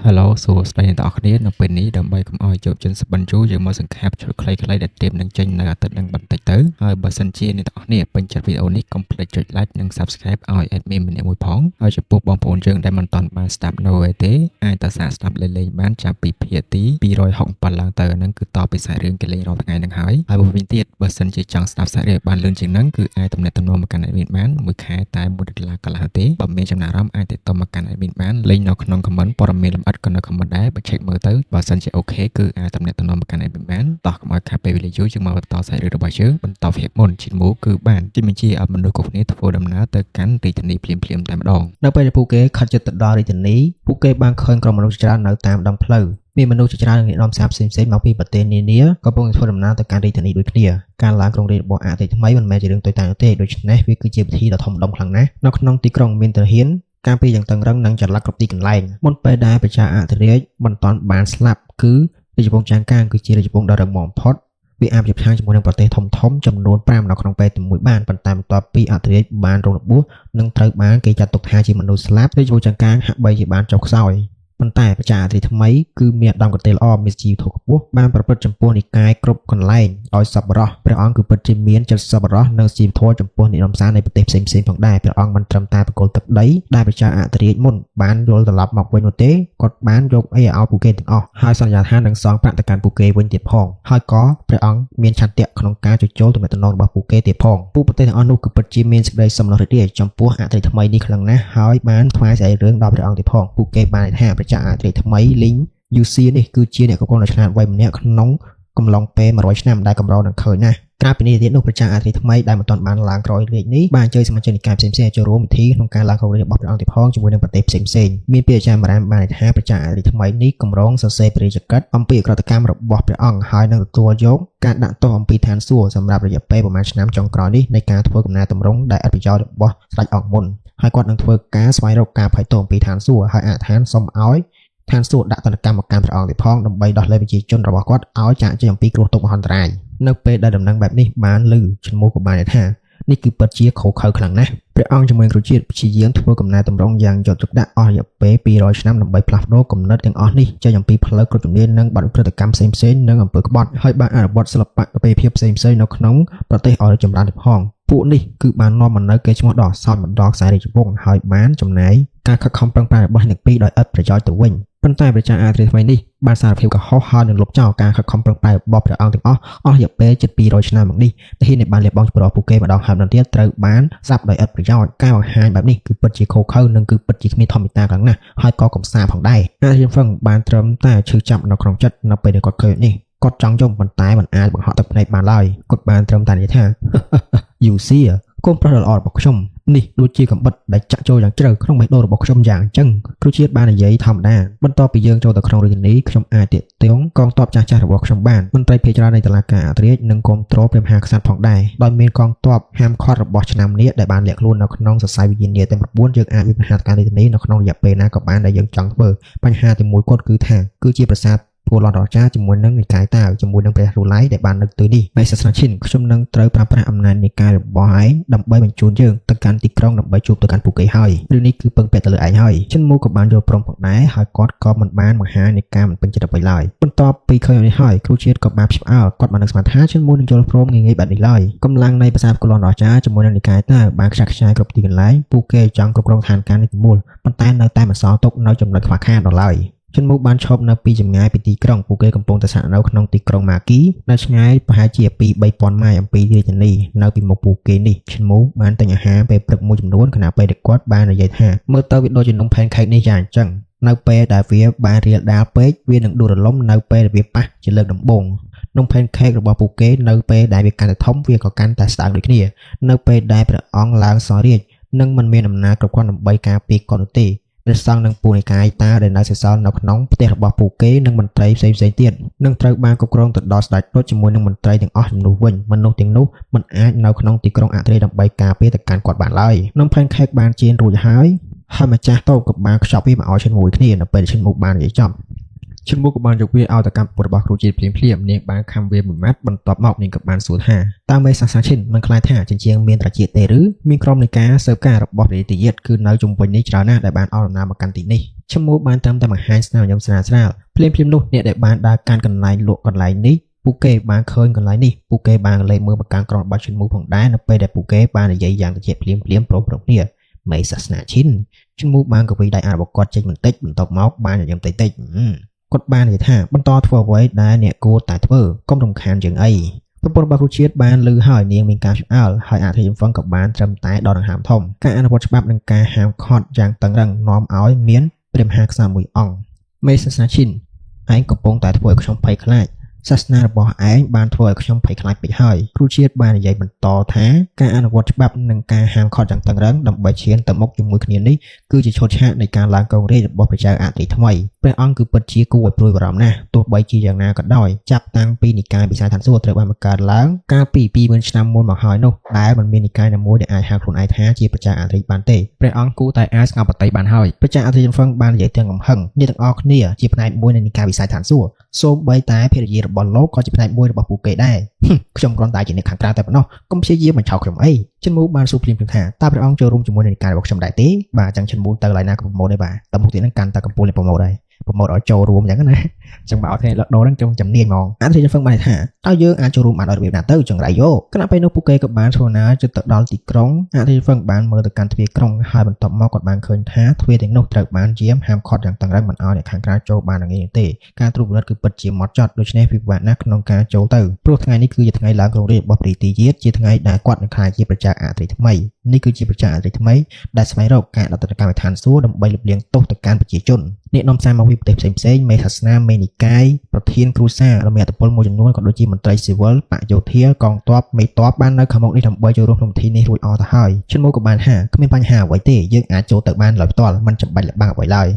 Hello សួស្តីអ្នកទាំងអស់គ្នានៅពេលនេះដើម្បីកុំឲ្យជួបជនស្បិនជូរយើងមកសង្ខេបខ្លីៗដែលត្រៀមនឹងចេញនៅអាទិត្យនឹងបន្តិចទៅហើយបើសិនជាអ្នកទាំងអស់គ្នាពេញចិត្តវីដេអូនេះកុំភ្លេចចុច like និង subscribe ឲ្យ admin ម្នាក់មួយផងហើយចំពោះបងប្អូនយើងដែលមិនទាន់បានស្ដាប់នៅទេអាចទៅសាកស្ដាប់លេងៗបានចាប់ពីភាគទី267ឡើងទៅអាហ្នឹងគឺតពីសាច់រឿងគេលេងរាល់ថ្ងៃហ្នឹងហើយមួយវិញទៀតបើសិនជាចង់ស្ដាប់សាច់រឿងបានលឿនជាងហ្នឹងគឺអាចទំនាក់ទំនងមកកាន់ admin បានមួយខែតែ$1កន្លះទេបើមានចំណាប់អារម្មណ៍អាចទៅមកកាន់ admin បានលេងនៅក្នុង comment ព័ត៌មានលម្អិតក៏នៅ comment ដែរបើ check មើលទៅបើសិនជាអូខេគឺអាចទំនាក់ទំនងមកកាន់ admin បានតោះកុំឲ្យខាតពេលវេលាយូរជាងមកបន្តសាច់រឿងរបស់យើងបន្តភាពមុនជាមូគឺបានជំបញ្ជាឲ្យមនុស្សគ្រប់គ្នាធ្វើដំណើរទៅកាន់រាជធានីភ្លាមៗតែម្ដងនៅពេលដែលពួកគេខិតជិតទៅដល់រាជធានីពួកគេបានឃើញក្រុមមនុស្សច្រើននៅតាមដងផ្លូវមានមនុស្សជាច្រើនអ្នកនាំសារផ្សេងៗមកពីប្រទេសនានាកំពុងធ្វើដំណើរទៅកាន់រាជធានីដូចគ្នាការឡើងក្រុងរាជរបស់អតីតថ្មីមិនមែនជារឿងតូចតាចនោះទេដូច្នេះវាគឺជាពិធីដ៏ធំដុំខ្លាំងណាស់នៅក្នុងទីក្រុងមានទាហានការពារយ៉ាងតឹងរ៉ឹងនិងចល័តគ្រប់ទីកន្លែងមុនពេលដែលប្រជាអធិរាជមិនទាន់បានស្លាប់គឺរាជវង្សចាងកាងគឺជារាជវង្សដ៏រឹងមាំបំផុតវាអាចប្រឆាំងជាមួយនឹងប្រទេសធំៗចំនួន5នៅក្នុងពេលតែមួយបានប៉ុន្តែបន្ទាប់ពីអធិរាជបានរងរបួសនិងត្រូវបានគេចាត់ទុកថាជាមនុស្សស្លាប់រាជវង្សចាងកាងហាក់បីជាបានចុះខ្សោយប៉ុន្តែប្រជាអធិរាជថ្មីគឺមានដំកតេល្អមានជីវធម៌ខ្ពស់បានប្រព្រឹត្តចំពោះនិកាយគ្រប់កន្លែងដោយសប្បុរសព្រះអង្គគឺពិតជាមានចិត្តសប្បុរសនិងជីវធម៌ចំពោះនិរមសានៃប្រទេសផ្សេងៗផងដែរព្រះអង្គមិនត្រឹមតែប្រគល់ទឹកដីដែលប្រជាអធិរាជមុនបានយល់ត្រឡប់មកវិញនោះទេគាត់បានយកអីឲ្យពួកគេទាំងអស់ហើយសន្យាថានឹងសងប្រាក់ទៅកាន់ពួកគេវិញទៀតផងហើយក៏ព្រះអង្គមានឆន្ទៈក្នុងការជួសជុលទំនាក់ទំនងរបស់ពួកគេទៀតផងពួកប្រទេសទាំងអស់នោះគឺពិតជាមានសេចក្តីសំណោះរីករាយចំពោះអធិរាជថ្មីនេះខ្លាំងណាស់ហើយបានថ្វាយសេរីរឿងដល់ព្រះអង្គទៀតផងពួកគេបានថាប្រជាអធិរាជថ្មីលីងយូស៊ីនេះគឺជាអ្នកកំពុងតែឆ្លាតវៃម្នាក់ក្នុងកំឡុងពេល100ឆ្នាំដែលកម្រនឹងឃើញណាស់ក្រៅពីនេះទៀតនោះប្រជាអធិរាជថ្មីដែលមិនទាន់បានឡើងក្រោយរាជនេះបានអញ្ជើញសមាជិកនិកាយផ្សេងៗចូលរួមពិធីក្នុងការឡើងក្រោយរាជរបស់ព្រះអង្គទៀតផងជាមួយនឹងប្រទេសផ្សេងៗមានពាក្យអាចារ្យបារាំងបានថាប្រជាអធិរាជថ្មីនេះកម្រងសរសេរព្រះរាជកិច្ចអំពីអក្រកម្មរបស់ព្រះអង្គហើយនឹងទទួលយកការដាក់ទោសអំពីឋានសួគ៌សម្រាប់រយៈពេលប្រមាណឆ្នាំចុងក្រោយនេះនៃការធ្វើកំណែតម្រង់ដែលឥតប្រយោជន៍របស់ស្ដេចអង្គមុនហើយគាត់នឹងធ្វើការស្វែងរកការភ័យទោសអំពីឋានសួគ៌ហើយអធិដ្ឋានសូមឲ្យឋានសួគ៌ដាក់ទណ្ឌកម្មមកកាន់ព្រះអង្គទៀតផងដើម្បីដោះលែងប្រជាជនរបស់គាត់ឲ្យចាកចេញអំពីគ្រោះទុក្ខមហន្តរាយនៅពេលដែលដំណឹងបែបនេះបានឮឈ្មោះក៏បានថានេះគឺពិតជាខុសខើខ្លាំងណាស់ព្រះអង្គជាមួយគ្រូជាតិព្យាយាមធ្វើកំណែតម្រង់យ៉ាងយកចិត្តទុកដាក់អស់រយៈពេល200ឆ្នាំដើម្បីផ្លាស់ប្ដូរគំនិតទាំងអស់នេះចេញអំពីផ្លូវគ្រប់ជំនាញនិងបទឧក្រិដ្ឋកម្មផ្សេងៗនិងអំពើក្បត់ហើយបានអនុវត្តសិល្បៈប្រពៃភាពផ្សេងៗនៅក្នុងប្រទេសឲ្យចម្រើនទៀតផងពួកនេះគឺបាននាំមកនូវកេរ្តិ៍ឈ្មោះដ៏អសោតមកដល់ខ្សែរាជវង្សហើយបានចំណាយការខិតខំប្រឹងប្រែងរបស់អ្នកពីរដោយឥតប្រយោជន៍ទៅវិញប៉ុន្តែប្រជាអធិរាជថ្មីនេះបានសារភាពកុហកហើយនឹងលុបចោលការខិតខំប្រឹងប្រែងរបស់ព្រះអង្គទាំងអស់អស់រយៈពេលជិត200ឆ្នាំមកនេះទាហានដែលបានលះបង់ចម្រោះពួកគេម្ដងហើយម្ដងទៀតត្រូវបានស្លាប់ដោយឥតប្រយោជន៍ការបង្ហាញបែបនេះគឺពិតជាខុសខើនិងគឺពិតជាគ្មានធម្មតាខ្លាំងណាស់ហើយក៏កំសាផងដែរអារៀនហ្វឹងបានត្រឹមតែឈឺចាប់នៅក្នុងចិត្តនៅពេលដែលគាត់ឃើញនេះគាត់ចង់យំប៉ុន្តែមិនអាចបង្ហក់ទឹកភ្នែកបានឡើយគាត់បានត្រឹមតែនិយាយថាយូស៊ីកូនប្រុសដ៏ល្អរបស់ខ្ញុំនេះដូចជាកំបិតដែលចាក់ចូលយ៉ាងជ្រៅក្នុងបេះដូងរបស់ខ្ញុំយ៉ាងអញ្ចឹងគ្រូជាតិបាននិយាយធម្មតាបន្ទាប់ពីយើងចូលទៅក្នុងរាជធានីខ្ញុំអាចទាក់ទងកងទ័ពចាស់ៗរបស់ខ្ញុំបានមន្ត្រីភេជ្ជនៃតុលាការអធិរាជនិងគ្រប់គ្រងព្រះមហាក្សត្រផងដែរដោយមានកងទ័ពហាមឃាត់របស់ឆ្នាំនេះដែលបានលាក់ខ្លួននៅក្នុងសរសៃវិញ្ញាណទាំង9យើងអាចវិភាគការរាជធានីនៅក្នុងរយៈពេលណាក៏បានដែលយើងចង់ធ្វើបញ្ហាទីមួយគត់គឺថាគឺជាប្រាសាទពលរដ្ឋរាជាជាមួយនឹងនិកាយតាវជាមួយនឹងព្រះរូឡៃដែលបាននៅទីនេះនៃសាសនាឈិនខ្ញុំនឹងត្រូវប្រើប្រាស់អំណាចនិកាយរបស់ឯងដើម្បីបញ្ជូនយើងទៅកាន់ទីក្រុងដើម្បីជួបទៅកាន់ពួកគេហើយរឿងនេះគឺពឹងពាក់ទៅលើឯងហើយឈិនមូក៏បានយល់ព្រមផងដែរហើយគាត់ក៏មិនបានបង្ហាញនៃការមិនពេញចិត្តអ្វីឡើយបន្ទាប់ពីឃើញនេះហើយគ្រូជាតិក៏បានភ្ញាក់ផ្អើលគាត់បាននឹកស្មានថាឈិនមូនឹងយល់ព្រមងាយៗបែបនេះឡើយកម្លាំងនៃប្រាសាទពលរដ្ឋរាជាជាមួយនឹងនិកាយតាវបានខ្ចាត់ខ្ចាយគ្រប់ទីកន្លែងពួកគេចង់គ្រប់គ្រងឋានការនេះទាំងមូលប៉ុន្តែនៅតែមិនសល់ទុកនៅចំណុចខ្វះខាតដល់ឡើយឈិនមូបានឈប់នៅពីចម្ងាយពីទីក្រុងពួកគេកំពុងតែស្នាក់នៅក្នុងទីក្រុងម៉ាគីដែលឆ្ងាយប្រហែលជាពី3000ម៉ាយអំពីរាជធានីនៅពីមុខពួកគេនេះឈិនមូបានទិញអាហារពេលព្រឹកមួយចំនួនខណៈពេលដែលគាត់បាននិយាយថាមើលទៅវាដូចជានំផែនខេកនេះយ៉ាងអញ្ចឹងនៅពេលដែលវាបានរៀលដាលពេកវានឹងដួលរលំនៅពេលដែលវាប៉ះជាលើកដំបូងនំផែនខេករបស់ពួកគេនៅពេលដែលវាកាន់តែធំវាក៏កាន់តែស្ដើងដូចគ្នានៅពេលដែលព្រះអង្គឡើងសោយរាជ្យនឹងមិនមានអំណាចគ្រប់គ្រាន់ដើម្បីការពារគាត់នោះទេព្រះសង្ឃនិងពូនិកាយតាដែលនៅសេសសល់នៅក្នុងផ្ទះរបស់ពួកគេនិងមន្ត្រីផ្សេងៗទៀតនឹងត្រូវបានគ្រប់គ្រងទៅដល់ស្ដេចដូចជាមួយនឹងមន្ត្រីទាំងអស់ចំនួនវិញមនុស្សទាំងនោះមិនអាចនៅក្នុងទីក្រុងអធិរាជដើម្បីការពារទៅកាន់គាត់បានឡើយនំផែនខេកបានជៀនរួចហើយម្ចាស់តូបក៏បានខ្ចប់វាមកឲ្យឈិនមួយគ្នានៅពេលឈិនមុខបាននិយាយចប់ឈិនមុខក៏បានយកវាឲ្យទៅកម្មពុទ្ធរបស់គ្រូជាតិភ្លាមៗនាងបានខំវាមួយម៉ាត់បន្ទាប់មកនាងក៏បានសួរថាតើមេសាសាឈិនមិនខ្លាចថាចិញ្ចៀងមានត្រចៀកទេឬមានក្រុមនៃការស៊ើបការរបស់ព្រះរាជគឺនៅជុំវិញនេះច្រើនណាស់ដែលបានអោនដំណើរមកកាន់ទីនេះ ឈ្មោះបានតាមតែបង្ហាញស្នាមញញឹមស្រាលភ្លាមនោះអ្នកដែលបានដើរកាន់កន្លែងលក់កន្លែងនេះពួកគេបានឃើញកន្លែងនេះពួកគេបានលេបមើលមកកាន់ក្រុមរបស់ឈ្មោះផងដែរនៅពេលដែលពួកគេបាននិយាយយ៉ាងត្រជាក់ភ្លាមព្រមគ្នាមេសាសនាឈិនឈ្មោះបានកវីដៃអារបស់គាត់ចេញបន្តិចបន្ទាប់មកបានញញឹមតិចគាត់បាននិយាយថាបន្តធ្វើអ្វីដែលអ្នកគួរតែធ្វើកុំរំខានជាងអីប្រពន្ធរបស់គ្រូជាតិបានលឺហើយនាងមានការឆ្អើលហើយអធិជនហ្វឹងក៏បានត្រឹមតែដកដង្ហើមធំការអនុវត្តច្បាប់និងការហាមឃាត់យ៉ាងតឹងរ៉ឹងនាំឲ្យមានព្រះមហាក្សត្រមួយអង្គមេសាសនាឈិនឯងកំពុងតែធ្វើឲ្យខ្ញុំភ័យខ្លាចសាសនារបស់ឯងបានធ្វើឲ្យខ្ញុំភ័យខ្លាចពេកហើយគ្រូជាតិបាននិយាយបន្តថាការអនុវត្តច្បាប់និងការហាមឃាត់យ៉ាងតឹងរ៉ឹងដើម្បីឈានទៅមុខជាមួយគ្នានេះគឺជាឈុតឆាកនៃការឡើងគ្រងរាជ្យរបស់ព្រះចៅអធិថ្មីព្រះអង្គគឺពិតជាគួរឲ្យព្រួយបារម្ភណាស់ទោះបីជាយ៉ាងណាក៏ដោយចាប់តាំងពីនិកាយពិសាឋានសួគ៌ត្រូវបានបង្កើតឡើងកាលពី 20,000 ឆ្នាំមុនមកហើយនោះដែលមិនមាននិកាយណាមួយដែលអាចហៅខ្លួនឯងថាជាព្រះចៅអធិបានទេព្រះអង្គគួរតែអាចស្ងប់ប្រតិបានហើយព្រះចៅអធិជនហ្វឹងបាននិយាយទាំងកំហឹងអ្នកទាំងអស់គ្នាជាផ្នែកមួយនៃនិកាយវិស័យឋានសួគ៌សូម្បីតែភរិយារបស់លោកក៏ជាផ្នែកមួយរបស់ពួកគេដែរខ្ញុំគ្រាន់តែជាអ្នកខាងក្រៅតែប៉ុណ្ណោះកុំព្យាយាមបញ្ឆោតខ្ញុំអីឈិនមូបានសួរភ្លាមៗថាតើព្រះអង្គចូលរួមជាមួយនឹងនិកាយរបស់ខ្ញុំដែរទេបាទអញ្ចឹងឈិនមូទៅកន្លែងណាក៏ប្រម៉ូទដែរបាទតែមុខទៀតហ្នឹងកាន់តែកំពូលនៃប្រម៉ូទដែរប្រម៉ូទឲ្យចូលរួមអញ្ចឹងណាអញ្ចឹងបើអត់គ្នាលក់ដូរហ្នឹងចំនួនហ្មងអធិជនហ្វឹងបានថាតើយើងអាចចូលរួមបានដោយរបៀបណាទៅចង្រៃយកគណៈពេលនោះពួកគេក៏បានធ្វើណាជិតទៅដល់ទីក្រុងអធិជនហ្វឹងបានមើលទៅកាន់ទ្វារក្រុងហើយបន្ទាប់មកគាត់បានឃើញថាទ្វារទាំងនោះត្រូវបានយាមហាមឃាត់យ៉ាងតឹងរ៉ឹងមិនឲ្យអ្នកខាងក្រៅចូលបានងាយៗទេការត្រួតពិនិត្យគឺពិតជាហ្មត់ចត់ដូច្នេះពិបាកណាស់ក្នុងការចូលទៅព្រោះថ្ងៃនេះគឺជាថ្ងៃឡើងគ្រងរាជ្យរបស់ព្រះរាជាជាថ្ងៃដែលគាត់នឹងក្លាយជាព្រះចៅអធិថ្មីនេះគឺជាព្រះចៅអធិថ្មីដែលស្វែងរកការដុតកម្មដ្ឋានសួគ៌ដើម្បីលំលៀងទោសទៅកាន់ប្រជាជនអ្នកនាំសារមកពីប្រទេសផ្សេងៗមេសាសនាមេនិកាយប្រធានគ្រួសាររមៀតពលមួយចំនួនក៏ដូចជាមន្ត្រីស៊ីវិលបកយោធាកងទ័ពមេទ័ពបាននៅខាងមុខនេះដើម្បីចូលរួមក្នុងពិធីនេះរួចអស់ទៅហើយឈុនមកក៏បានថាគ្មានបញ្ហាអ្វីទេយើងអាចចូលទៅបានដោយផ្ទាល់មិនចាំបាច់លបាំងអ្វីឡើយ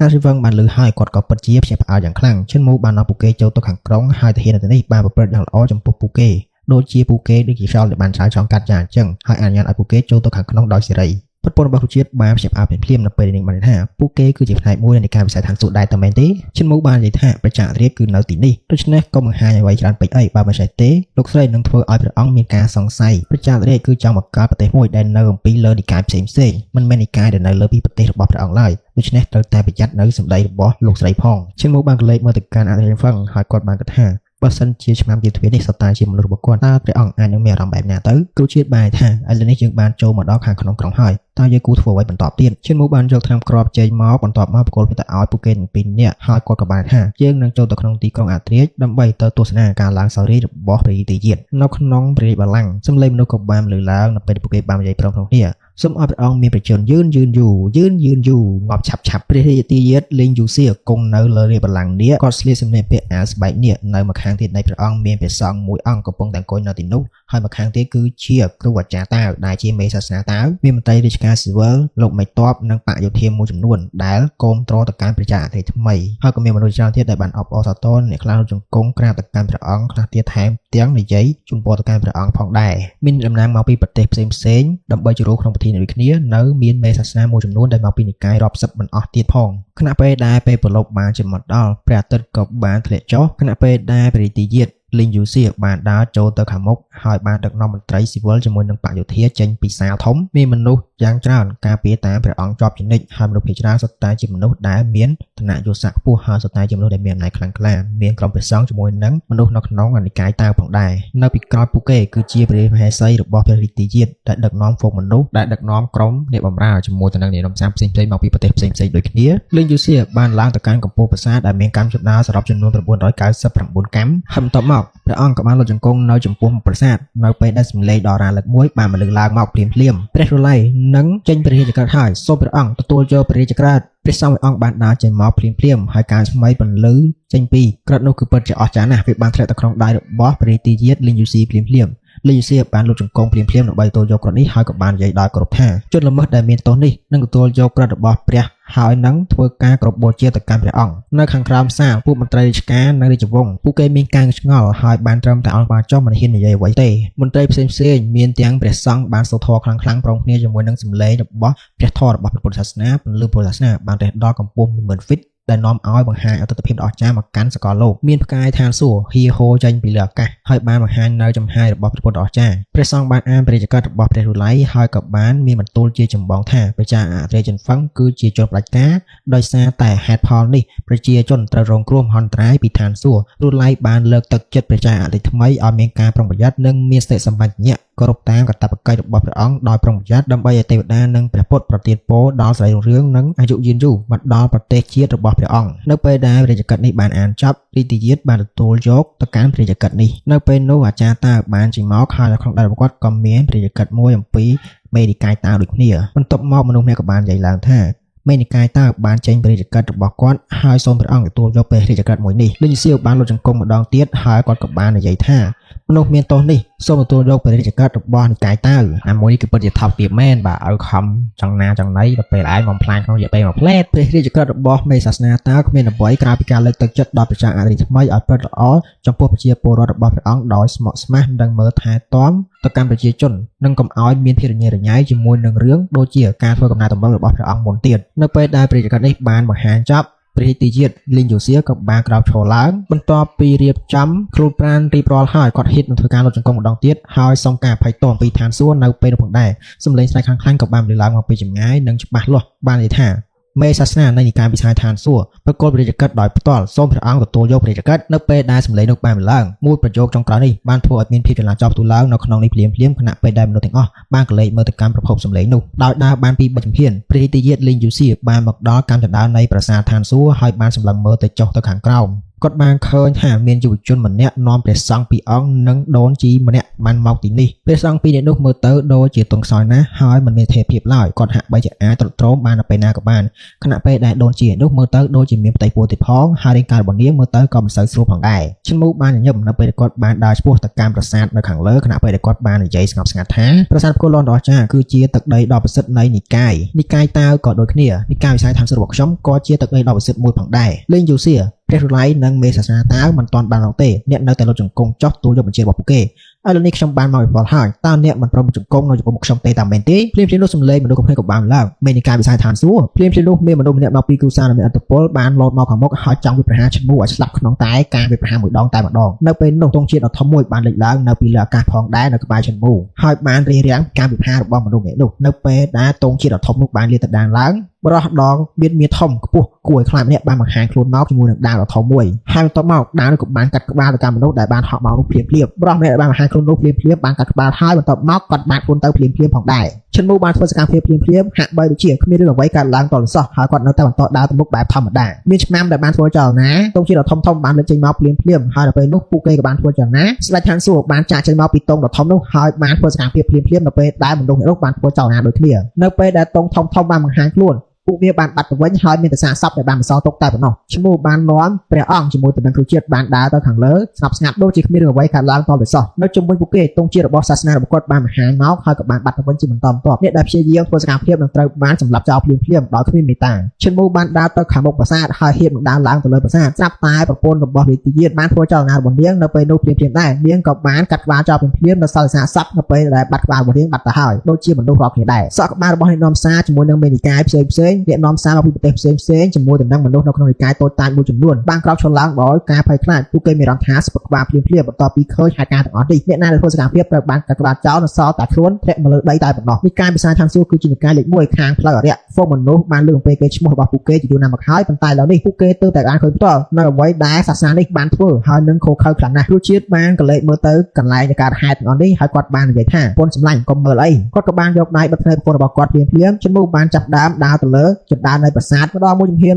អាស៊ីវឹងបានលើហើយគាត់ក៏ពិតជាភ្ញាក់ផ្អើលយ៉ាងខ្លាំងឈុនមកបាននាំពួកគេចូលទៅខាងក្រុងហើយទាហាននៅទីនេះបានប្រព្រឹត្តយ៉ាងល្អចំពោះពួកគេដូចជាពួកគេដូចជាខ្យល់ដែលបានឆាយឆ្លងកាត់យ៉ាងអញ្ចឹងហើយអនុញ្ញាតឲ្យពួកគេចូលទៅខាងក្នុងដោយសេរីប្រពន្ធរបស់គ្រូជាតិបានភ្ញាក់ផ្អើលភ្លាមៗនៅពេលនាងបានថាពួកគេគឺជាផ្នែកមួយនៃការវិស័យឋានសួគ៌ដែរតែមែនទេឈិនមូបាននិយាយថាប្រជារាជគឺនៅទីនេះដូច្នេះកុំបង្ហាញអ្វីច្រើនពេកអីបើមិនใช่ទេលោកស្រីនឹងធ្វើឲ្យព្រះអង្គមានការសង្ស័យប្រជារាជគឺចង់បង្កើតប្រទេសមួយដែលនៅអំពីលើនិកាយផ្សេងមិនមែននិកាយដែលនៅលើពីប្រទេសរបស់ព្រះអង្គឡើយដូច្នេះត្រូវតែប្រយ័ត្ននៅសម្ដីរបស់លោកស្រីផងឈិនមូបានកលេចមើលទៅកាន់អធិជនហ្វឹងហើយគាត់បានគិតថាបើសិនជាឆ្នាំជាទ្វារនេះសត្វតាជាមនុស្សរបស់គាត់តើព្រះអង្គអាចនឹងមានអារម្មណ៍បែបណាទៅគ្រូជាតិបានថាឥឡូវនេះយើងបានចូលមកដល់ខាងក្នុងក្រុងហើយតើយើងគួរធ្វើអ្វីបន្តទៀតឈិនមូបានយកថ្នាំគ្រាប់ចេញមកបន្ទាប់មកបកគោលទៅឲ្យពួកគេទាំងពីរនាក់ហើយគាត់ក៏បានថាយើងនឹងចូលទៅក្នុងទីក្រុងអាត្រាជដើម្បីទៅទស្សនាការឡើងសោរីរបស់ព្រះរាជាជាតិនៅក្នុងព្រះរាជបល្ល័ង្កសម្លេងមនុស្សក៏បានលើឡើងនៅពេលពួកគេបាននិយាយព្រមគ្នាសូមឲ្យព្រះអង្គមានប្រជញ្ញយឺនយូរងាប់ឆាប់ព្រះរាជាជាតិលេងយូសៀគង់នៅលើរាជបល្ល័ង្កនេះគាត់ស្លៀកសម្លៀកពាក់អាវស្បែកនេះនៅម្ខាងទៀតនៃព្រះអង្គមានព្រះសង្ឃមួយអង្គកំពុងតែអង្គុយនៅទីនោះហើយម្ខាងទៀតគឺជាគ្រូអាចារ្យតាវដែលជាមេសាសនាតាវមានមន្ត្រីរាជការស៊ីវិលលោកមេទ័ពនិងបកយោធាមួយចំនួនដែលគាំទ្រទៅកាន់ព្រះចៅអធិថ្មីហើយក៏មានមនុស្សច្រើនទៀតដែលបានអបអរសាទរអ្នកខ្លះជង្គង់ក្រាបទៅកាន់ព្រះអង្គខ្លះទៀតថែមទាំងនិយាយជូនពរទៅកាន់ព្រះអង្គផងដែរមានតំណាងមកពីប្រទេសផ្សេងៗដើម្បីចូលរួមក្នុងពិធីនេះដូចគ្នានៅមានមេសាសនាមួយចំនួនដែលមកពីនិកាយរាប់សិបមិនអស់ទៀតផងខណៈពេលដែលពេលប្រឡប់បានចំណត់ដល់ព្រះអាទិត្យក៏បានធ្លាក់ចុះខណៈពេលដែលព្រះរាជាជាតិលីងយូសៀបានដើរចូលទៅខាងមុខហើយបានដឹកនាំមន្ត្រីស៊ីវិលជាមួយនឹងបកយោធាចេញពីសាលធំមានមនុស្សយ៉ាងច្រើនការពារតាមព្រះអង្គជាប់ជានិច្ចហើយមនុស្សភាគច្រើនសុទ្ធតែជាមនុស្សដែលមានឋានៈយសស័ក្តិខ្ពស់ហើយសុទ្ធតែជាមនុស្សដែលមានអំណាចខ្លាំងក្លាមានក្រុមព្រះសង្ឃជាមួយនឹងមនុស្សនៅក្នុងនិកាយតាវផងដែរនៅពីក្រោយពួកគេគឺជាព្រះមហេសីរបស់ព្រះរាជាជាតិដែលដឹកនាំហ្វូងមនុស្សដែលដឹកនាំក្រុមអ្នកបម្រើជាមួយទៅនឹងអ្នកនាំសារផ្សេងៗមកពីប្រទេសផ្សេងៗដូចគ្នាលីងយូសៀបានឡើងទៅកាន់កំពូលប្រាសាទដែលមានកម្មជណ្ដើរសរុបចំនួន999កម្មហើយបន្ទាប់មកព្រះអង្គក៏បានលុតជង្គង់នៅចំពោះប្រាសាទនៅពេលដែលសម្លេងដរាលើកមួយបានមកលើកឡើងមកភ្លាមព្រះរល័យនឹងចេញព្រះរាជក្រឹត្យហើយសូមព្រះអង្គទទួលយកព្រះរាជក្រឹត្យព្រះសង្ឃមួយអង្គបានដើរចេញមកភ្លាមហើយការស្មៃពន្លឺចេញពីក្រឹត្យនោះគឺពិតជាអស្ចារ្យណាស់វាបានធ្លាក់ទៅក្នុងដៃរបស់ព្រះរាជាជាតិលីងយូស៊ីភ្លាមលីងយូស៊ីបានលុតជង្គង់ភ្លាមដើម្បីទទួលយកក្រឹត្យនេះហើយក៏បាននិយាយដោយគោរពថាជនល្មើសដែលមានទោសនេះនឹងទទួលយកក្រឹត្យរបស់ព្រះហើយនឹងធ្វើការគោរពបូជាទៅកាន់ព្រះអង្គនៅខាងក្រោមសាលពួកមន្ត្រីរាជការនិងរាជវង្សពួកគេមានការឆ្ងល់ហើយបានត្រឹមតែអង្គបានចុះមិនហ៊ាននិយាយអ្វីទេមន្ត្រីផ្សេងមានទាំងព្រះសង្ឃបានសូត្រធម៌ខ្លាំងព្រមគ្នាជាមួយនឹងសម្លេងរបស់ព្រះធម៌របស់ព្រះពុទ្ធសាសនាពន្លឺពុទ្ធសាសនាបានរះដល់កម្ពស់10000 ហ្វីត ដែលនាំឲ្យបង្ហាញអត្តភាពដ៏អស្ចារ្យមកកាន់សកលលោកមានផ្កាយឋានសួគ៌ហៀហូចេញពីលើអាកាសហើយបានបង្ហាញនៅចំហាយរបស់ព្រះពុទ្ធដ៏អស្ចារ្យព្រះសង្ឃបានអានព្រះរាជកឹករបស់ព្រះរូឡៃហើយក៏បានមានបន្ទូលជាចម្បងថាព្រះចាអត្រេជនហ្វឹងគឺជាជនផ្ដាច់ការដោយសារតែហេតុផលនេះប្រជាជនត្រូវរងគ្រោះមហន្តរាយពីឋានសួគ៌រូឡៃបានលើកទឹកចិត្តព្រះចាអត្រេថ្មីឲ្យមានការប្រុងប្រយ័ត្ននិងមានសតិសម្បជញ្ញៈគោរពតាមកាតព្វកិច្ចរបស់ព្រះអង្គដោយប្រុងប្រយ័ត្នដើម្បីឲ្យទេវតានិងព្រះពុទ្ធប្រទានពរដល់សេរីរុងរឿងនិងអាយុយឺនយូរមកដល់ប្រទេសជាតិរបស់ព្រះអង្គនៅពេលដែលព្រះរាជកឹកនេះបានអានចប់រាជយាទបានទទួលយកទៅកាន់ព្រះរាជកឹកនេះនៅពេលនោះអាចារ្យតាបានចេញមកហើយនៅក្នុងដៃរបស់គាត់ក៏មានព្រះរាជកឹកមួយអំពីមេនិកាយតាដូចគ្នាបន្ទាប់មកមនុស្សម្នាក់ក៏បាននិយាយឡើងថាមេនិកាយតាបានចេញព្រះរាជកឹករបស់គាត់ហើយសូមព្រះអង្គទទួលយកព្រះរាជកឹកមួយនេះលិញសៀវបានលុតចង្គង់ម្ដងទៀតហើយគាត់ក៏បាននិយាយថាមនុស្សមានទោសនេះសូមទទួលយកព្រះរាជកឹករបស់និកាយតាអាមួយនេះគឺពិតជាថោកទាបមែនបាទឲ្យខំចង់ណាចង់ណីដល់ពេលឯងបំផ្លាញក្នុងរយៈពេល1ផ្លែតព្រះរាជកឹករបស់មេសាសនាតាគ្មានអ្វីក្រៅពីការលើកទឹកចិត្តដល់ប្រជាអរិយថ្មីឲ្យពិតល្អចំពោះប្រជាពលរដ្ឋរបស់ព្រះអង្គដោយស្មោះស្ម័គ្រនិងមើលថែទាំទៅកាន់ប្រជាជននិងកុំឲ្យមានភាពរញ៉េរញ៉ៃជាមួយនឹងរឿងដូចជាការធ្វើកំណែតម្រូវរបស់ព្រះអង្គមុនទៀតនៅពេលដែលព្រះរាជកឹកនេះបានបង្ហាញចប់ព្រះទីយាទលីងយូសៀក៏បានក្រោកឈរឡើងបន្ទាប់ពីរៀបចំខ្លួនប្រាណរៀបរាល់ហើយគាត់ហ៊ាននឹងធ្វើការលុតចង្គង់ម្ដងទៀតហើយសុំការអភ័យទោសពីឋានសួគ៌នៅពេលនោះផងដែរសម្លេងស្រែកខ្លាំងៗក៏បានបន្លឺឡើងមកពីចម្ងាយនិងច្បាស់លាស់បាននិយាយថាមេសាសនានៃនិកាយវិស័យឋានសួគ៌ប្រគល់ព្រះរាជកឹកដោយផ្ទាល់សូមព្រះអង្គទទួលយកព្រះរាជកឹកនៅពេលដែលសម្លេងនោះបានឡើងមួយប្រយោគចុងក្រោយនេះបានធ្វើឲ្យមានភាពចលាចលផ្ទុះឡើងនៅក្នុងនេះភ្លាមៗខណៈពេលដែលមនុស្សទាំងអស់បានកលេចមើលទៅកាន់ប្រភពសម្លេងនោះដោយដើរបានពីបិទជំហានព្រះរាជយាទលីងយូសៀបានមកដល់កម្មចន្ទើនៃប្រាសាទឋានសួគ៌ហើយបានសម្លឹងមើលទៅចុះទៅខាងក្រោមគាត់បានឃើញថាមានយុវជនម្នាក់នាំព្រះសង្ឃពីរអង្គនិងដូនជីម្នាក់បានមកទីនេះព្រះសង្ឃពីរនាក់នោះមើលទៅដូចជាទន់ខ្សោយណាស់ហើយមិនមានទេពភាពឡើយគាត់ហាក់បីជាអាចទ្រុឌទ្រោមបានទៅពេលណាក៏បានខណៈពេលដែលដូនជីនោះមើលទៅដូចជាមានផ្ទៃពោះទៀតផងហើយរាងកាយរបស់នាងមើលទៅក៏មិនសូវស្រួលផងដែរឈ្មោះបានញញឹមនៅពេលគាត់បានដើរឆ្ពោះទៅកាន់ប្រាសាទនៅខាងលើខណៈពេលដែលគាត់បាននិយាយស្ងប់ស្ងាត់ថាប្រាសាទគោលនដ៏អស្ចារ្យគឺជាទឹកដីដ៏ប្រសិទ្ធនៃនិកាយតាវក៏ដូចគ្នានិកាយវិស័យឋានសួគ៌របស់ខ្ញុំក៏ជាទឹកដីដ៏ប្រសិទ្ធមួយផងដែរលេងយូសៀព្រះរូឡៃនិងមេសាសនាតាមិនទាន់បានរកទេអ្នកនៅតែលុតចង្គង់ចុះទូលយកបញ្ជារបស់ពួកគេឥឡូវនេះខ្ញុំបានមកវិផលហើយតើអ្នកមិនព្រមចង្គង់នៅចំពោះមុខខ្ញុំទេតាមមែនទេភ្លាមៗនោះសំឡេងមនុស្សគ្រប់គ្នាក៏បានឡើងមេនិកាយវិស័យឋានសួគ៌ភ្លាមៗនោះមានមនុស្សម្នាក់មកពីគ្រួសារមានអត្តពលបានលោតមកខាងមុខហើយចង់វិប្រហារឈ្មោះឲ្យស្លាប់ក្នុងតែការវិប្រហារមួយដងតែម្ដងនៅពេលនោះទង់ជាតិដ៏ធំមួយបានលេចឡើងនៅពីលើអាកាសផងដែរនៅក្បែរឈ្មោះហើយបានរៀបរៀងការវិប្រហាររបស់មនុស្សម្នាក់នោះនៅពេលដែលទង់ជាតិដ៏ធំនោះបានលាតត្រដាងឡើងបរោះដងមានធំខ្ពស់គួរឲ្យខ្លាចម្នាក់បានបង្ហាញខ្លួនមកជាមួយនឹងដាវដ៏ធំមួយហើយបន្ទាប់មកដាវនោះក៏បានកាត់ក្បាលទៅកាន់មនុស្សដែលបានហក់មកនោះភ្លាមបរោះម្នាក់បានបង្ហាញខ្លួននោះភ្លាមបានកាត់ក្បាលហើយបន្ទាប់មកគាត់បានខ្លួនទៅភ្លាមផងដែរឈិនមូបានធ្វើសកម្មភាពភ្លាមហាក់បីដូចជាគ្មានរឿងអ្វីកើតឡើងតលសោះហើយគាត់នៅតែបន្តដើរទៅមុខបែបធម្មតាមានឆ្មាំដែលបានធ្វើចលនាទងជាតិដ៏ធំបានលើកចេញមកភ្លាមហើយដល់ពេលនោះពួកគេក៏បានធ្វើចលនាស្ដេចឋានសួគ៌បានចាក់ចេញមកពីទងដ៏ធំនោះហើយបានធ្វើសកម្មភាពភ្លាមនៅពេលដែលមនុស្សនោះបានធ្វើចលនាដូចគ្នានៅពេលដែលទងធំបានបង្ហាញខ្លួនពួកវាបានបាត់ទៅវិញហើយមានតែសារសពដែលបានបន្សល់ទុកតែប៉ុណ្ណោះឈ្មោះបាននាំព្រះអង្គជាមួយទៅនឹងគ្រូជាតិបានដើរទៅខាងលើស្ងប់ស្ងាត់ដូចជាគ្មានរឿងអ្វីកើតឡើងតទៅសោះនៅជុំវិញពួកគេទង់ជាតិរបស់សាសនារបស់គាត់បានបង្ហាញមកហើយក៏បានបាត់ទៅវិញជាបន្តបន្ទាប់អ្នកដែលព្យាយាមធ្វើសកម្មភាពនឹងត្រូវបានសម្លាប់ចោលភ្លាមដោយគ្មានមេត្តាឈ្មោះបានដើរទៅខាងមុខប្រាសាទហើយហ៊ាននឹងដើរឡើងទៅលើប្រាសាទស្រាប់តែប្រពន្ធរបស់រាជយាទបានធ្វើចលនារបស់នាងនៅពេលនោះភ្លាមដែរនាងក៏បានកាត់ក្បាលចោលភ្លាមនៅសល់សារសពនៅពេលដែលបាត់ក្បាលរបស់នាងបាត់ទៅហើយដូចជាមនុស្សរាប់គ្នាដែរសក់ក្បាលរបស់អ្នកនាំសារជាមួយនឹងមេនិកាយផ្សេងអ្នកនាំសារពីប្រទេសផ្សេងជាមួយទៅនឹងមនុស្សនៅក្នុងនិកាយតូចតាចមួយចំនួនបានក្រោកឈរឡើងដោយការភ័យខ្លាចពួកគេមានអារម្មណ៍ថាស្ពឹកក្បាលភ្លាមបន្ទាប់ពីឃើញហេតុការណ៍ទាំងអស់នេះអ្នកណាដែលធ្វើសកម្មភាពត្រូវបានកាត់ក្បាលចោលនៅសល់តែខ្លួនធ្លាក់មកលើដីតែប៉ុណ្ណោះនិកាយវិស័យឋានសួគ៌គឺជានិកាយលេខ1ខាងផ្លូវអរិយហ្វូមនុស្សបានលើកអំពីគេឈ្មោះរបស់ពួកគេជាយូរណាស់មកហើយប៉ុន្តែឥឡូវនេះពួកគេទើបតែបានឃើញផ្ទាល់នៅអ្វីដែលសាសនានេះបានធ្វើហើយនឹងខុសខើខ្លាំងណាស់គ្រូជាតិបានកលេចមើលទៅកន្លែងនៃការហេតុទាំងអស់នេះហើយគាត់បាននិយាយថាពន្ធសម្លាញ់កុំមើលអីគាត់ក៏បានយកដៃបិទភ្នែកប្រពន្ធរបស់គាត់ភ្លាមឈ្មោះបានចាប់ដើមដើរទៅលើជណ្ដើរនៃប្រាសាទម្ដងមួយជំហ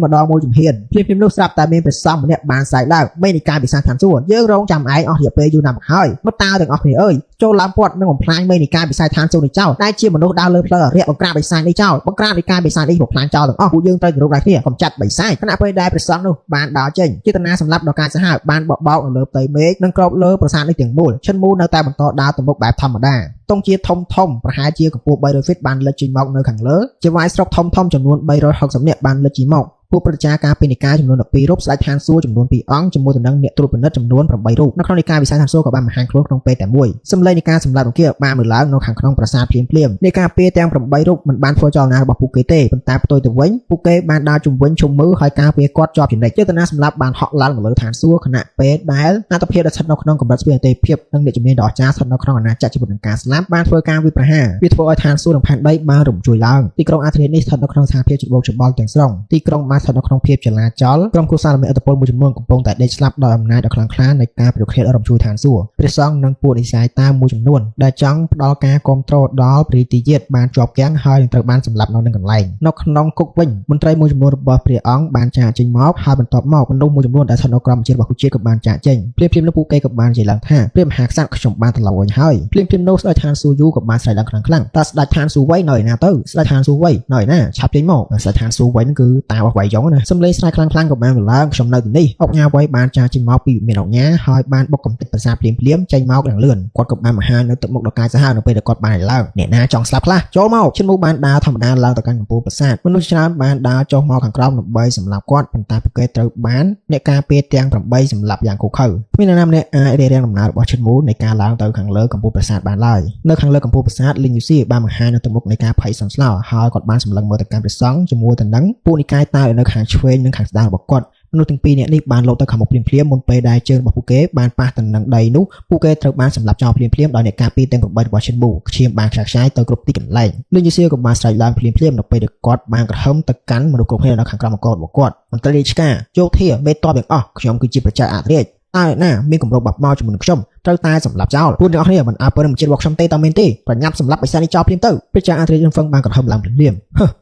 ានភ្លាមនោះស្រាប់តែមានព្រះសង្ឃម្នាក់បានស្រែកឡើងមេនិកាយវិសាឋានសួគ៌យើងរងចាំឯងអស់រយៈពេលយូរណាស់មកហើយមកតើទាំងអស់គ្នាអើយចូលឡើងពាត់នឹងបំផ្លាញមេនិកាយវិស័យឋានសួគ៌នេះចោលតែជាមនុស្សដើរលើផ្លូវអរិយបង្ក្រាបវិស័យនេះចោលបង្ក្រាបនិកាយវិស័យនេះបំផ្លាញចោលទាំងអស់ពួកយើងត្រូវគោរពដែរគ្នាកុំចាត់បិសាចខណៈពេលដែលព្រះសង្ឃនោះបានដើរចេញចេតនាសម្រាប់ដល់ការសាហាវបានបោកនៅលើផ្ទៃមេឃនិងក្របលើប្រាសាទនេះទាំងមូលឈិនមូនៅតែបន្តដើរទៅមុខបែបធម្មតាទង់ជាធំប្រហែលជាកម្ពស់300 ហ្វីតបានលេចចេញមកនៅខាងលើជាវាយស្រុកធំចំនួន360នាក់បានលេចចេញមក ពួកព្រឹទ្ធាចារ្យការពីនិកាយចំនួន12រូបស្ដេចឋានសួគ៌ចំនួន2អង្គជាមួយទៅនឹងអ្នកត្រួតពិនិត្យចំនួន8រូបនៅក្នុងនិកាយវិស័យឋានសួគ៌ក៏បានបង្ហាញខ្លួនក្នុងពេលតែមួយសម្លេងនៃការសម្លាប់រង្គាបានមើលឡើងនៅខាងក្នុងប្រាសាទភ្លាមៗនៃការពីទាំង8រូបមិនបានធ្វើចលនារបស់ពួកគេទេប៉ុន្តែផ្ទុយទៅវិញពួកគេបានដើរជុំវិញជុំមើលហើយការពីគាត់ជាប់ជានិច្ចចេតនាសម្លាប់បានហក់ឡើងលើឋានសួគ៌ខណៈពេលដែលអត្តភាពដែលស្ថិតនៅក្នុងកម្រិតស្ពានទេភាពនិងអ្នកជំនាញដ៏អស្ចារ្យស្ថិតនៅក្នុងអាណាចក្រជីវិតនឹងការស្លាប់បានធ្វើការវិប្រហារវាធ្វើឲ្យឋានសួគ៌និងផែនដីបានរំជួយឡើងទីក្រុងអាធេនីនេះស្ថិតនៅក្នុងស្ថានភាពច្របូកច្របល់ទាំងស្រុងទីក្រុងបានស្ថិតនៅក្នុងភាពចលាចលក្រុមគ្រួសារមានឥទ្ធិពលមួយចំនួនកំពុងតែដេកស្លាប់ដោយអំណាចដ៏ខ្លាំងក្លានៃការប្រយុទ្ធគ្នារំជួយឋានសួគ៌ព្រះសង្ឃនិងពួកនិស្ស័យតាមមួយចំនួនដែលចង់ផ្ដល់ការគាំទ្រដល់ព្រះរាជាយាទបានជាប់គាំងហើយនឹងត្រូវបានសម្លាប់នៅនឹងកន្លែងនៅក្នុងគុកវិញមន្ត្រីមួយចំនួនរបស់ព្រះអង្គបានចាកចេញមកហើយបន្ទាប់មកមនុស្សមួយចំនួនដែលស្ថិតនៅក្រោមបញ្ជារបស់ជាតិក៏បានចាកចេញភ្លាមៗនោះពួកគេក៏បាននិយាយឡើងថាព្រះមហាក្សត្រខ្ញុំបានត្រឡប់វិញហើយភ្លាមៗនោះស្ដេចឋានសួគ៌យូក៏បានស្រែកឡើងខ្លាំងៗតើស្ដេចឋានសួគ៌វៃនៅឯណាទៅស្ដេចឋានសួគ៌វៃនៅឯណាឆាប់ចេញមកស្ដេចឋានសួគ៌វៃនឹងគឺតារបស់វៃចុងណាសំឡេងស្រែកខ្លាំងៗក៏បានបន្លឡើងខ្ញុំនៅទីនេះអុកញ៉ាវៃបានចាកចេញមកពីវិមានអុកញ៉ាហើយបានបុកកំទេចប្រាសាទភ្លាមៗចេញមកយ៉ាងលឿនគាត់ក៏បានបង្ហាញនៅទឹកមុខដ៏កាចសាហាវនៅពេលដែលគាត់បានឡើងអ្នកណាចង់ស្លាប់ខ្លះចូលមកឈិនមូបានដើរធម្មតាឡើងទៅកាន់កំពូលប្រាសាទមនុស្សច្រើនបានដើរចុះមកខាងក្រោមដើម្បីសម្លាប់គាត់ប៉ុន្តែពួកគេត្រូវបានអ្នកការពារទាំង8សម្លាប់យ៉ាងឃោរឃៅគ្មាននរណាម្នាក់អាចរារាំងដំណើររបស់ឈិនមូនៃការឡើងទៅខាងលើកំពូលប្រាសាទបានឡើយនៅខាងលើកំពូលប្រាសាទលីងយូស៊ីបានបង្ហាញនៅទឹកមុខនៃការភ័យសន្ស្លោហើយគាត់បានសម្លឹងមើលទៅកាន់ព្រះសង្ឃជាមួយទៅនឹងពួកនិកាយតើនៅខាងឆ្វេងនិងខាងស្ដាំរបស់គាត់មនុស្សទាំងពីរនាក់នេះបានលោតទៅខាងមុខភ្លាមៗមុនពេលដែលជើងរបស់ពួកគេបានប៉ះទៅនឹងដីនោះពួកគេត្រូវបានសម្លាប់ចោលភ្លាមៗដោយអ្នកការពារទាំង8របស់ឈិនមូឈាមបានខ្ចាក់ខ្ចាយទៅគ្រប់ទីកន្លែងលីងយូស៊ីក៏បានស្រែកឡើងភ្លាមៗនៅពេលដែលគាត់បានក្រហមទៅកាន់មនុស្សគ្រប់គ្នានៅខាងក្រោមអង្គររបស់គាត់មន្ត្រីរាជការយោធាមេតបទាំងអស់ខ្ញុំគឺជាប្រជាអធិរាជតើណាមានគម្រោងបាប់មកជាមួយនឹងខ្ញុំត្រូវតែសម្លាប់ចោលពួកអ្នកនរគ្នាមិនអើពើនឹងជាតិរបស់ខ្ញុំទេតើមែនទេប្រញាប់សម្លាប់បិសាចនេះចោលភ្លាមទៅប្រជាអធិរាជនឹងហ្វឹងបានក្រហមឡើងភ្លាមៗ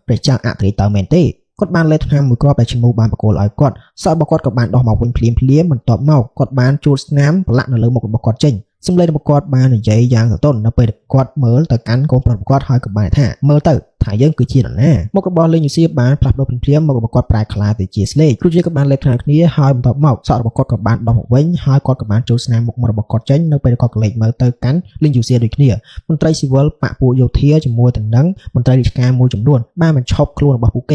ប្រជាអធិរាជតើមែនទេគាត់បានលេបថ្នាំមួយគ្រាប់ដែលឈិនមូបានបកគោលឲ្យគាត់សល់របស់គាត់ក៏បានដោះមកវិញភ្លាមបន្ទាប់មកគាត់បានជួលស្នាមប្រឡាក់នៅលើមុខរបស់គាត់ចេញសម្លេងរបស់គាត់បាននិយាយយ៉ាងទន់នៅពេលគាត់មើលទៅកាន់កូនប្រុសរបស់គាត់ហើយក៏បានថាមើលទៅថាយើងគឺជានរណាមុខរបស់លេងយូស៊ីបានផ្លាស់ប្ដូរភ្លាមៗមុខរបស់គាត់ប្រែក្លាយទៅជាស្លេកគ្រូជាក៏បានលេបថ្នាំគ្នាហើយបន្ទាប់មកសក់របស់គាត់ក៏បានដោះមកវិញហើយគាត់ក៏បានចូលស្នាមមុខរបស់គាត់ចេញនៅពេលគាត់ក៏លេចមើលទៅកាន់លេងយូស៊ីដូចគ្នាមន្ត្រីស៊ីវិលបកពួកយោធាជាមួយទៅនឹងមន្ត្រីរាជការមួយចំនួនបានបញ្ឈប់ខ្លួនរបស់ពួកគ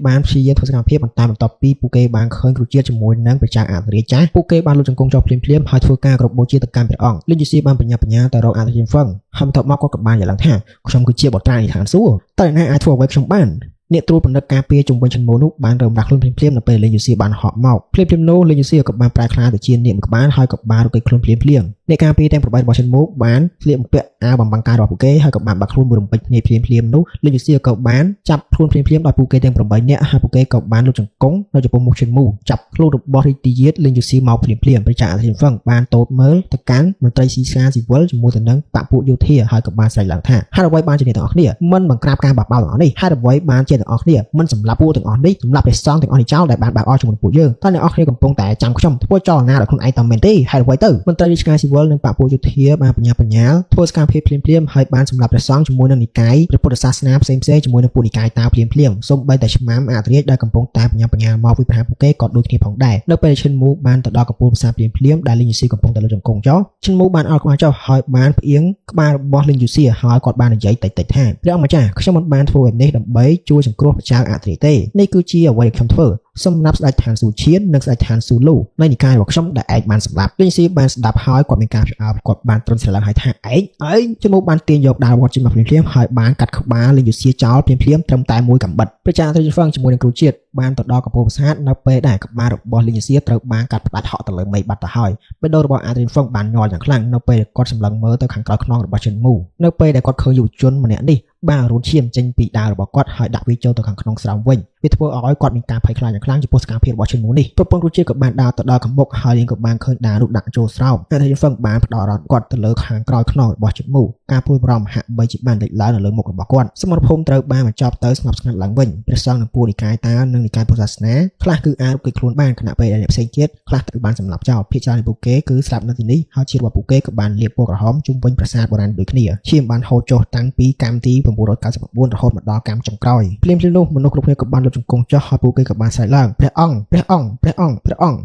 េបានព្យាយាមធ្វើសកម្មភាពបន្ទាប់ពីពួកគេបានឃើញគ្រូជាជាមួយនឹងប្រជាអធិរាជចាស់ពួកគេបានលុតជង្គង់ចុះភ្លាមៗហើយធ្វើការគោរពបូជាទៅកាន់ព្រះអង្គលេងយូស៊ីបានបញ្ញាទៅរកអធិរាជហ្វឹងហើយបន្ទាប់មកគាត់ក៏បាននិយាយឡើងថាខ្ញុំគឺជាបុត្រានៃឋានសួគ៌តើអ្នកណាអាចធ្វើអ្វីខ្ញុំបានអ្នកត្រួតពិនិត្យការពារជុំវិញឈិនមូនោះបានរើមដាក់ខ្លួនភ្លាមៗនៅពេលលេងយូស៊ីបានហក់មកភ្លាមៗនោះលេងយូស៊ីក៏បានប្រែក្លាយទៅជានាគមួយក្បាលហើយក៏បានរកខ្លួនភ្លាមៗអ្នកការពារទាំង8របស់ឈិនមូបានស្លៀកបំពាក់អាវបំបាំងកាយរបស់ពួកគេហើយក៏បានបាក់ខ្លួនមួយរំពេចគ្នាភ្លាមៗនោះលេងយូស៊ីក៏បានចាប់ខ្លួនភ្លាមៗដោយពួកគេទាំង8នាក់ហើយពួកគេក៏បានលុតជង្គង់នៅចំពោះមុខឈិនមូចាប់ខ្លួនរបស់រាជទាយាទលេងយូស៊ីមកភ្លាមៗប្រជាអធិរាជហ្វឹងបានតូតមើលទៅកាន់មន្ត្រីស៊ីសាស៊ីវិលជាមួយទៅនឹងបកពួកយោធាហើយក៏បានស្រែកឡើងថាហេតុអ្វីបានជាអ្នកទាំងអស់គ្នាមិនបង្ក្រាបការបះបោរទាំងអស់នេះហេតុអ្វីបានជាទាំងអស់គ្នាមិនសម្លាប់ពួកទាំងអស់នេះសម្លាប់ព្រះសង្ឃទាំងអស់នេះចោលដែលបានបើកអស់ជាមួយពួកយើងតើអ្នកអស់គ្នាកំពុងតែចាំខ្ញុំធ្វើចលនាដល់ខ្លួនឯងតើមែនទេហេតុអ្វីទៅមន្ត្រីរាជការស៊ីវិលនិងបកពួកយោធាបានបញ្ញាធ្វើសកម្មភាពភ្លាមៗហើយបានសម្លាប់ព្រះសង្ឃជាមួយនឹងនិកាយព្រះពុទ្ធសាសនាផ្សេងៗជាមួយនឹងពួកនិកាយតាភ្លាមៗសូម្បីតែឆ្មាំអធិរាជដែលកំពុងតែបញ្ញាមកវិប្រហារពួកគេក៏ដូចគ្នាផងដែរនៅពេលឈិនមូបានទៅដល់កំពូលប្រាសាទភ្លាមៗដែលលីងយូស៊ីកំពុងតែលុតជង្គង់ចុះឈិនមូបានអោនក្បាលចុះហើយបានផ្អៀងក្បាលរបស់លីងយូស៊ីហើយគាត់បាននិយាយតិចៗថាព្រះអង្គម្ចាស់ខ្ញុំមិនបានធ្វើបែបនេះដើម្បីជួយសង្គ្រោះប្រជាអធិរាជទេនេះគឺជាអ្វីដែលខ្ញុំធ្វើសម្រាប់ស្ដេចឋានសួគ៌ឈៀននិងស្ដេចឋានសួគ៌លូនៃនិកាយរបស់ខ្ញុំដែលឯងបានសម្លាប់លីងស៊ីបានស្ដាប់ហើយគាត់មានការផ្អើលគាត់បានទ្រង់ស្រឡឹងហើយថាឯងជំនួសបានទាញយកដាវវត្តចេញមកភ្លាមៗហើយបានកាត់ក្បាលលីងយូស៊ីចោលភ្លាមៗត្រឹមតែមួយកាំបិតប្រជាអធិរាជហ្វឹងជាមួយនឹងគ្រូជាតិបានទៅដល់កំពូលប្រាសាទនៅពេលដែលក្បាលរបស់លីងយូស៊ីត្រូវបានកាត់ផ្ដាច់ហក់ទៅលើមេឃបាត់ទៅហើយបេះដូងរបស់អធិរាជហ្វឹងបានញ័រយ៉ាងខ្លាំងនៅពេលគាត់សម្លឹងមើលទៅខាងក្រោយខ្នងរបស់ឈិនមូនៅពេលដែលគាត់ឃើញយុវជនម្នាក់នេះបានរូនឈាមចេញពីដាវរបស់គាត់ហើយដាក់វាចូលទៅខាងក្នុងស្រោមវិញវាធ្វើឲ្យគាត់មានការភ័យខ្លាចយ៉ាងខ្លាំងចំពោះសកម្មភាពរបស់ឈិនមូនេះប្រពន្ធគ្រូជាតិក៏បានដើរទៅដល់ខាងមុខហើយនាងក៏បានឃើញដាវនោះដាក់ចូលស្រោមអធិរាជហ្វឹងបានផ្ដោតអារម្មណ៍គាត់ទៅលើខាងក្រោយខ្នងរបស់ឈិនមូការព្រួយបារម្ភហាក់បីជាបានលេចឡើងនៅលើមុខរបស់គាត់សមរភូមិត្រូវបានបញ្ចប់ទៅស្ងប់ស្ងាត់ឡើងវិញព្រះសង្ឃនិងពួកនិកាយតានិងនិកាយពុទ្ធសាសនាខ្លះគឺអាចគេខ្លួនបានខណៈពេលដែលអ្នកផ្សេងទៀតខ្លះត្រូវបានសម្លាប់ចោលភាគច្រើននៃពួកគេគឺស្លាប់នៅទីនេះហើយជាតិរបស់ពួកគេក៏បានលាបពណ៌ក្រហមជុំវិញប្រាសាទបុរាណដូចគ្នាឈាមបានហូរចុះតាំងពីកម្មទី999រហូតមកដល់កម្មចុងក្រោយភ្លាមៗនោះមនុស្សគ្រប់គ្នាក៏បានលុ លុតជង្គង់ចុះហើយពួកគេក៏បានស្រែកឡើងព្រះអង្គ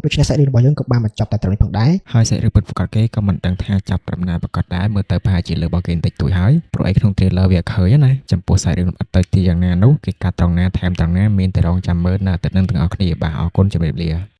ដូច្នេះសាច់រឿងរបស់យើងក៏បានបញ្ចប់តែត្រឹមនេះផងដែរ ហើយសាច់រឿងពិតប្រាកដគេក៏មិនដឹងថាចាប់ត្រឹមណាប្រកាសដែរមើលទៅប្រហែលជាលើរបស់គេបន្តិចតួចហើយព្រោះឯក្នុង trailer វាឃើញណាចំពោះសាច់រឿងអត់ទៅទីយ៉ាងណានោះគេកាត់ត្រង់ណាថែមត្រង់ណាមានតែរងចាំមើលនៅអាទិត្យនឹងទាំងអស់គ្នាបាទអរគុណជម្រាបលា